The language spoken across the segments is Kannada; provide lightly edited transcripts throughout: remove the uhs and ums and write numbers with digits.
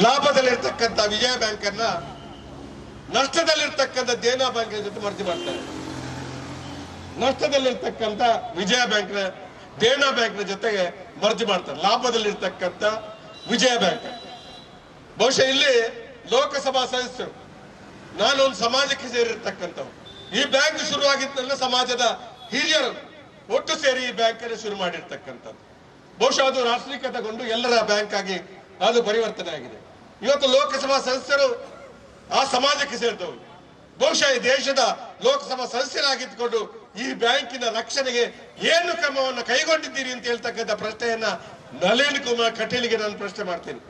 ಲಾಭದಲ್ಲಿರ್ತಕ್ಕಂಥ ವಿಜಯ ಬ್ಯಾಂಕ್ ಅನ್ನ ನಷ್ಟದಲ್ಲಿರ್ತಕ್ಕಂಥ ದೇನಾ ಬ್ಯಾಂಕ್ ಜೊತೆ ಮರ್ಜಿ ಮಾಡ್ತಾರೆ. ನಷ್ಟದಲ್ಲಿರ್ತಕ್ಕಂಥ ವಿಜಯ ಬ್ಯಾಂಕ್ ದೇನಾ ಬ್ಯಾಂಕ್ ಜೊತೆಗೆ ಮರ್ಜಿ ಮಾಡ್ತಾರೆ. ಲಾಭದಲ್ಲಿರ್ತಕ್ಕಂಥ ವಿಜಯ ಬ್ಯಾಂಕ್. ಬಹುಶಃ ಇಲ್ಲಿ ಲೋಕಸಭಾ ಸದಸ್ಯರು, ನಾನೊಂದು ಸಮಾಜಕ್ಕೆ ಸೇರಿರ್ತಕ್ಕಂಥವ್ರು. ಈ ಬ್ಯಾಂಕ್ ಶುರುವಾಗಿದ್ದಲ್ಲ ಸಮಾಜದ ಹಿರಿಯರು ಒಟ್ಟು ಸೇರಿ ಈ ಬ್ಯಾಂಕ್ ಅನ್ನು ಶುರು ಮಾಡಿರ್ತಕ್ಕಂಥದ್ದು. ಬಹುಶಃ ಅದು ರಾಷ್ಟ್ರೀಕೃತಗೊಂಡು ಎಲ್ಲರ ಬ್ಯಾಂಕ್ ಆಗಿ ಅದು ಪರಿವರ್ತನೆ ಆಗಿದೆ. ಇವತ್ತು ಲೋಕಸಭಾ ಸದಸ್ಯರು ಆ ಸಮಾಜಕ್ಕೆ ಸೇರಿದವರು. ಬಹುಶಃ ಈ ದೇಶದ ಲೋಕಸಭಾ ಸದಸ್ಯರಾಗಿದ್ದುಕೊಂಡು ಈ ಬ್ಯಾಂಕಿನ ರಕ್ಷಣೆಗೆ ಏನು ಕ್ರಮವನ್ನು ಕೈಗೊಂಡಿದ್ದೀರಿ ಅಂತ ಹೇಳ್ತಕ್ಕಂಥ ಪ್ರಶ್ನೆಯನ್ನ ನಳಿನ್ ಕುಮಾರ್ ಕಟೀಲ್ಗೆ ನಾನು ಪ್ರಶ್ನೆ ಮಾಡ್ತೀನಿ.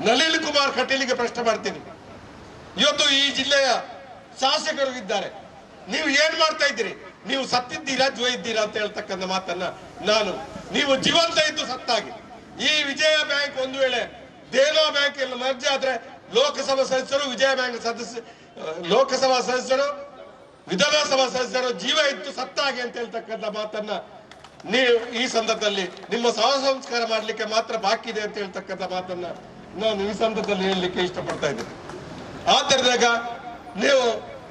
ನಳಿನ್ ಕುಮಾರ್ ಕಟೀಲ್ಗೆ ಪ್ರಶ್ನೆ ಮಾಡ್ತೀನಿ. ಇವತ್ತು ಈ ಜಿಲ್ಲೆಯ ಶಾಸಕರು ಇದ್ದಾರೆ, ನೀವು ಏನ್ ಮಾಡ್ತಾ ಇದ್ದೀರಿ? ನೀವು ಸತ್ತಿದ್ದೀರಾ ಜೀವ ಇದ್ದೀರಾ ಅಂತ ಹೇಳ್ತಕ್ಕಂಥ ಮಾತನ್ನ ನಾನು, ನೀವು ಜೀವಂತ ಇದ್ದು ಸತ್ತಾಗಿ ಈ ವಿಜಯ ಬ್ಯಾಂಕ್ ಒಂದು ವೇಳೆ ದೇನಾ ಬ್ಯಾಂಕ್ ಎಲ್ಲ ಮರ್ಜಿ ಆದ್ರೆ ಲೋಕಸಭಾ ಸದಸ್ಯರು, ವಿಜಯ ಬ್ಯಾಂಕ್ ಸದಸ್ಯ, ಲೋಕಸಭಾ ಸದಸ್ಯರು, ವಿಧಾನಸಭಾ ಸದಸ್ಯರು ಜೀವ ಇತ್ತು ಸತ್ತಾಗಿ ಅಂತ ಹೇಳ್ತಕ್ಕಂಥ ಮಾತನ್ನ ನೀವು ಈ ಸಂದರ್ಭದಲ್ಲಿ ನಿಮ್ಮ ಸಂಸ್ಕಾರ ಮಾಡ್ಲಿಕ್ಕೆ ಮಾತ್ರ ಬಾಕಿ ಇದೆ ಅಂತ ಹೇಳ್ತಕ್ಕಂಥ ಮಾತನ್ನ ನಾನು ಈ ಸಂದರ್ಭದಲ್ಲಿ ಹೇಳಲಿಕ್ಕೆ ಇಷ್ಟಪಡ್ತಾ ಇದ್ದೇನೆ. ಆದ್ದರಿಂದ ನೀವು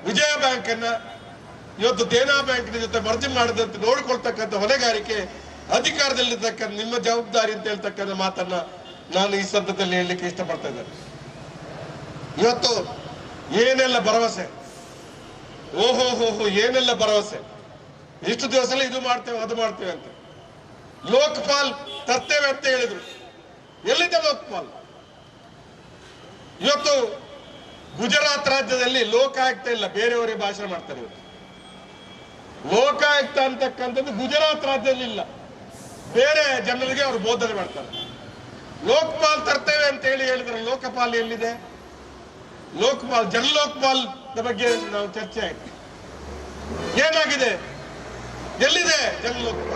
ವಿಜಯ ಬ್ಯಾಂಕ್ ಅನ್ನ ಇವತ್ತು ದೇನಾ ಬ್ಯಾಂಕಿನ ಜೊತೆ ಮರ್ಜಿ ಮಾಡದಂತೆ ನೋಡಿಕೊಳ್ತಕ್ಕಂಥ ಹೊಣೆಗಾರಿಕೆ ಅಧಿಕಾರದಲ್ಲಿರ್ತಕ್ಕಂಥ ನಿಮ್ಮ ಜವಾಬ್ದಾರಿ ಅಂತ ಹೇಳ್ತಕ್ಕಂಥ ಮಾತನ್ನ ನಾನು ಈ ಸಂದರ್ಭದಲ್ಲಿ ಹೇಳಲಿಕ್ಕೆ ಇಷ್ಟಪಡ್ತಾ ಇದ್ದೇನೆ. ಇವತ್ತು ಏನೆಲ್ಲ ಭರವಸೆ, ಓಹೋ ಏನೆಲ್ಲ ಭರವಸೆ, ಇಷ್ಟು ದಿವಸ ಇದು ಮಾಡ್ತೇವೆ ಅದು ಮಾಡ್ತೇವೆ ಅಂತ. ಲೋಕಪಾಲ್ ತರ್ತೇವೆ ಅಂತ ಹೇಳಿದ್ರು, ಎಲ್ಲಿದೆ ಲೋಕಪಾಲ್? ಇವತ್ತು ಗುಜರಾತ್ ರಾಜ್ಯದಲ್ಲಿ ಲೋಕಾಯುಕ್ತ ಇಲ್ಲ, ಬೇರೆಯವರೇ ಭಾಷಣ ಮಾಡ್ತಾರೆ. ಇವತ್ತು ಲೋಕಾಯುಕ್ತ ಅಂತಕ್ಕಂಥದ್ದು ಗುಜರಾತ್ ರಾಜ್ಯದಲ್ಲಿ ಇಲ್ಲ, ಬೇರೆ ಜನರಿಗೆ ಅವರು ಬೋಧನೆ ಮಾಡ್ತಾರೆ. ಲೋಕಪಾಲ್ ತರ್ತೇವೆ ಅಂತ ಹೇಳಿದ್ರೆ ಲೋಕಪಾಲ್ ಎಲ್ಲಿದೆ? ಲೋಕಪಾಲ್, ಜನ್ ಲೋಕಪಾಲ್ ಬಗ್ಗೆ ನಾವು ಚರ್ಚೆ ಆಯ್ತು, ಏನಾಗಿದೆ, ಎಲ್ಲಿದೆ ಜನ್ ಲೋಕಪಾಲ್?